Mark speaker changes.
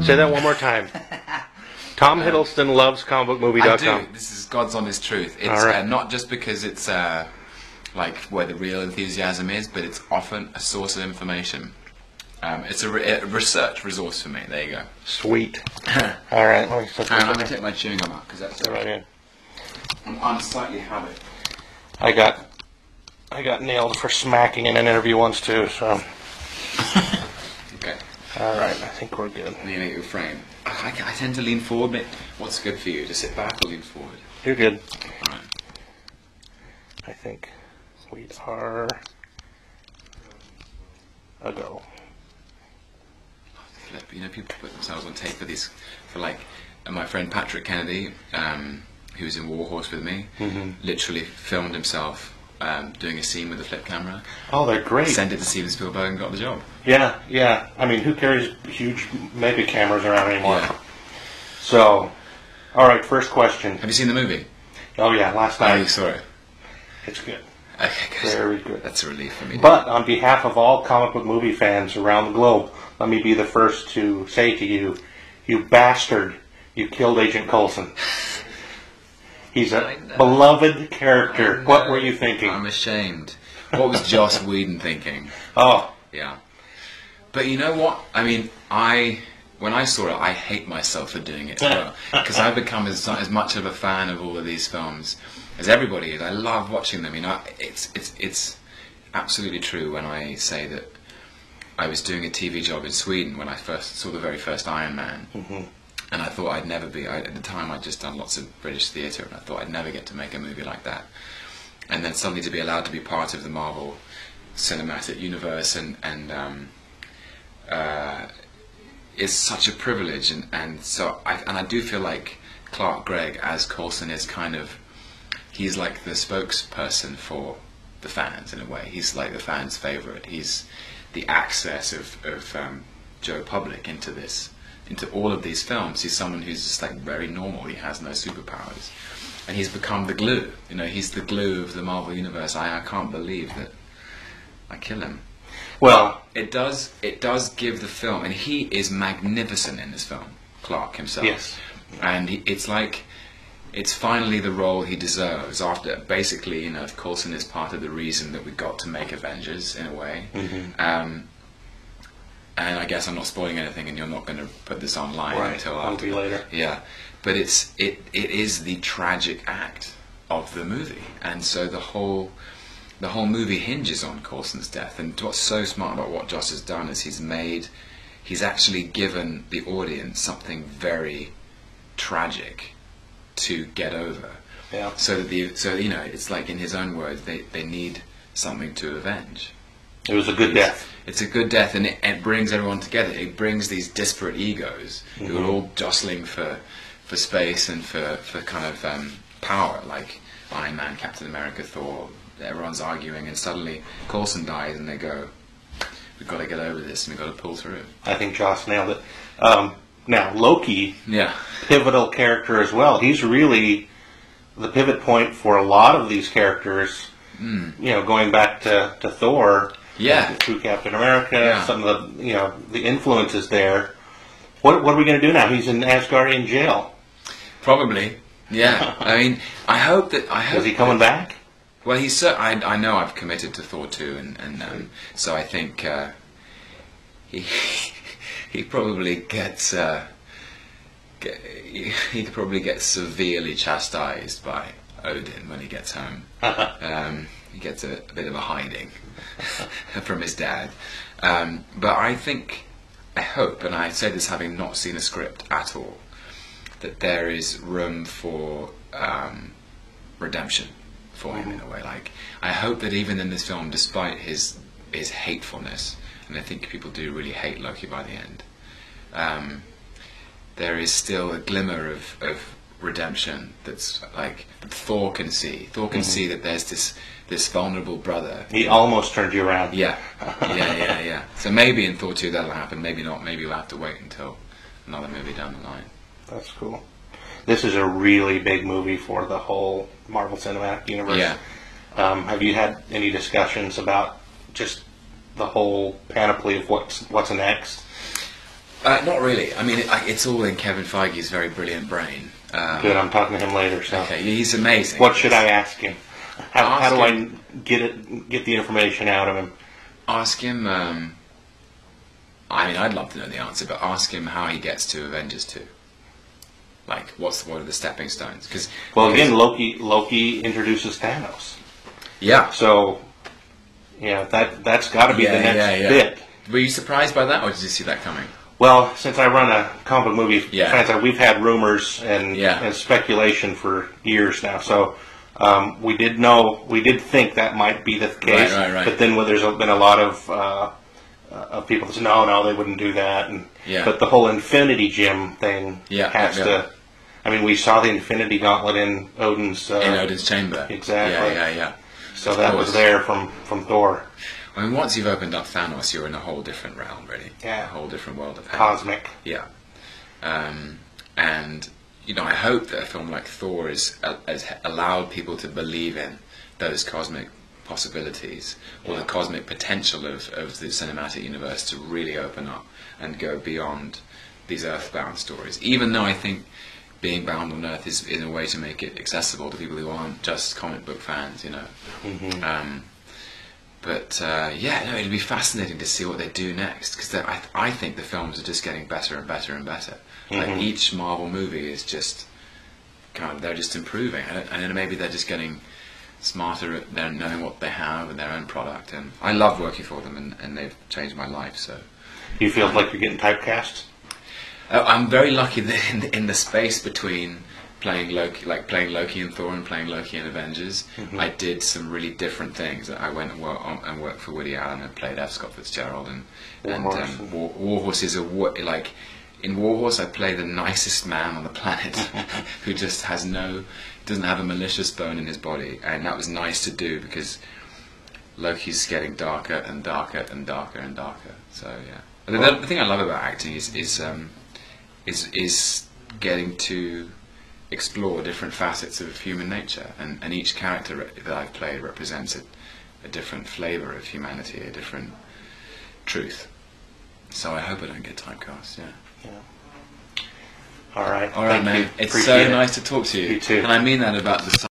Speaker 1: Say that one more time. Tom Hiddleston loves comicbookmovie.com.
Speaker 2: I do. This is God's honest truth. It's
Speaker 1: right.
Speaker 2: Not just because it's like where the real enthusiasm is, but it's often a source of information. It's a research resource for me. There you go.
Speaker 1: Sweet. All right. Let me
Speaker 2: I'm going to take my chewing gum out because that's
Speaker 1: right in.
Speaker 2: an unsightly habit.
Speaker 1: I got nailed for smacking in an interview once too. So.
Speaker 2: Okay.
Speaker 1: All right. I think we're good.
Speaker 2: Leaning at your frame. I tend to lean forward. But what's good for you? To sit back or lean forward?
Speaker 1: You're good.
Speaker 2: All right.
Speaker 1: I think we are a go.
Speaker 2: You know, people put themselves on tape for these, for like, my friend Patrick Kennedy, who was in Warhorse with me, literally filmed himself doing a scene with a flip camera.
Speaker 1: Oh, they're great.
Speaker 2: Sent it to Steven Spielberg and got the job.
Speaker 1: Yeah, yeah. I mean, who carries huge mega cameras around anymore?
Speaker 2: Yeah.
Speaker 1: So, all right, first question.
Speaker 2: Have you seen the movie?
Speaker 1: Oh, yeah, last night.
Speaker 2: Oh, you saw it?
Speaker 1: It's good.
Speaker 2: Okay, good.
Speaker 1: Very good.
Speaker 2: That's a relief for me.
Speaker 1: But on behalf of all comic book movie fans around the globe, let me be the first to say to you, you bastard, you killed Agent Coulson. He's a beloved character. What were you thinking?
Speaker 2: I'm ashamed. What was Joss Whedon thinking?
Speaker 1: Oh.
Speaker 2: Yeah. But you know what? I mean, when I saw it, I hate myself for doing it. Because I've become as much of a fan of all of these films as everybody is. I love watching them. You know, it's absolutely true when I say that I was doing a TV job in Sweden when I first saw the very first Iron Man. And I thought I'd never be, at the time I'd just done lots of British theatre, and I thought I'd never get to make a movie like that. And then suddenly to be allowed to be part of the Marvel cinematic universe is such a privilege, and so I do feel like Clark Gregg as Coulson is kind of, he's like the spokesperson for the fans in a way. He's like the fans' favourite. He's the access of Joe Public into all of these films. He's someone who's just like very normal. He has no superpowers, and he's become the glue. You know, he's the glue of the Marvel universe. I can't believe that I kill him.
Speaker 1: Well,
Speaker 2: it does give the film, and he is magnificent in this film, Clark himself.
Speaker 1: Yes.
Speaker 2: And it's finally the role he deserves. After basically, you know, Coulson is part of the reason that we got to make Avengers in a way. And I guess I'm not spoiling anything, and you're not going to put this online until after.
Speaker 1: Later.
Speaker 2: Yeah, but it is the tragic act of the movie, and so the whole movie hinges on Coulson's death. And what's so smart about what Joss has done is he's actually given the audience something very tragic to get over.
Speaker 1: Yeah.
Speaker 2: So you know, it's like in his own words, they need something to avenge.
Speaker 1: It was a good death.
Speaker 2: It's a good death, and it brings everyone together. It brings these disparate egos who are all jostling for space and for kind of power, like Iron Man, Captain America, Thor. Everyone's arguing, and suddenly Coulson dies, and they go, "We've got to get over this, and we've got to pull through."
Speaker 1: I think Joss nailed it. Now Loki, pivotal character as well. He's really the pivot point for a lot of these characters. You know, going back to Thor.
Speaker 2: Yeah.
Speaker 1: Through Captain America, some of the the influences there. What are we going to do now? He's in Asgardian jail.
Speaker 2: Probably. Yeah. I mean, I hope.
Speaker 1: Is he coming back?
Speaker 2: Well, I know I've committed to Thor 2, and so I think he probably gets he probably gets severely chastised by Odin when he gets home. He gets a bit of a hiding from his dad. But I hope, and I say this having not seen a script at all, that there is room for redemption for him in a way. Like, I hope that even in this film, despite his hatefulness, and I think people do really hate Loki by the end, there is still a glimmer of redemption that's like that Thor can see. Thor can see that there's this vulnerable brother.
Speaker 1: He almost turned you around.
Speaker 2: Yeah. So maybe in Thor 2 that'll happen, maybe not. Maybe we'll have to wait until another movie down the line.
Speaker 1: That's cool. This is a really big movie for the whole Marvel Cinematic Universe.
Speaker 2: Yeah.
Speaker 1: Have you had any discussions about just the whole panoply of what's next?
Speaker 2: Not really. I mean, it's all in Kevin Feige's very brilliant brain.
Speaker 1: Good, I'm talking to him later. So.
Speaker 2: Okay, he's amazing.
Speaker 1: What should I ask him? How do I get the information out of him?
Speaker 2: Ask him. I mean, I'd love to know the answer, but ask him how he gets to Avengers 2. Like, what are the stepping stones? Because
Speaker 1: again, Loki introduces Thanos.
Speaker 2: Yeah.
Speaker 1: So, yeah, that's got to be the next bit.
Speaker 2: Were you surprised by that, or did you see that coming?
Speaker 1: Well, since I run a comic book movie franchise, we've had rumors and speculation for years now. So we did think that might be the case.
Speaker 2: Right.
Speaker 1: But then there's been a lot of people that say, no, they wouldn't do that. But the whole Infinity Gem thing has to. I mean, we saw the Infinity Gauntlet in Odin's
Speaker 2: chamber.
Speaker 1: Exactly.
Speaker 2: Yeah.
Speaker 1: So that was there from Thor.
Speaker 2: I mean, once you've opened up Thanos, you're in a whole different realm, really.
Speaker 1: Yeah.
Speaker 2: A whole different world of
Speaker 1: cosmic.
Speaker 2: Yeah. And, I hope that a film like Thor has allowed people to believe in those cosmic possibilities, or the cosmic potential of the cinematic universe to really open up and go beyond these earthbound stories. Even though I think being bound on Earth is a way to make it accessible to people who aren't just comic book fans, But it'd be fascinating to see what they do next, because I think the films are just getting better and better and better. Like each Marvel movie is just they're just improving, and maybe they're just getting smarter at knowing what they have and their own product. And I love working for them, and they've changed my life. So,
Speaker 1: you feel like you're getting typecast?
Speaker 2: I'm very lucky that in the space between playing Loki in Thor and playing Loki in Avengers, I did some really different things. I went and worked for Woody Allen and played F. Scott Fitzgerald, and Warhorse is in Warhorse I play the nicest man on the planet who just doesn't have a malicious bone in his body, and that was nice to do because Loki's getting darker and darker and darker and darker. So yeah, the thing I love about acting is getting to explore different facets of human nature, and each character that I've played represents a different flavour of humanity, a different truth. So I hope I don't get typecast. Yeah.
Speaker 1: All right,
Speaker 2: man. It's so nice to talk to you.
Speaker 1: You too.
Speaker 2: And I mean that about the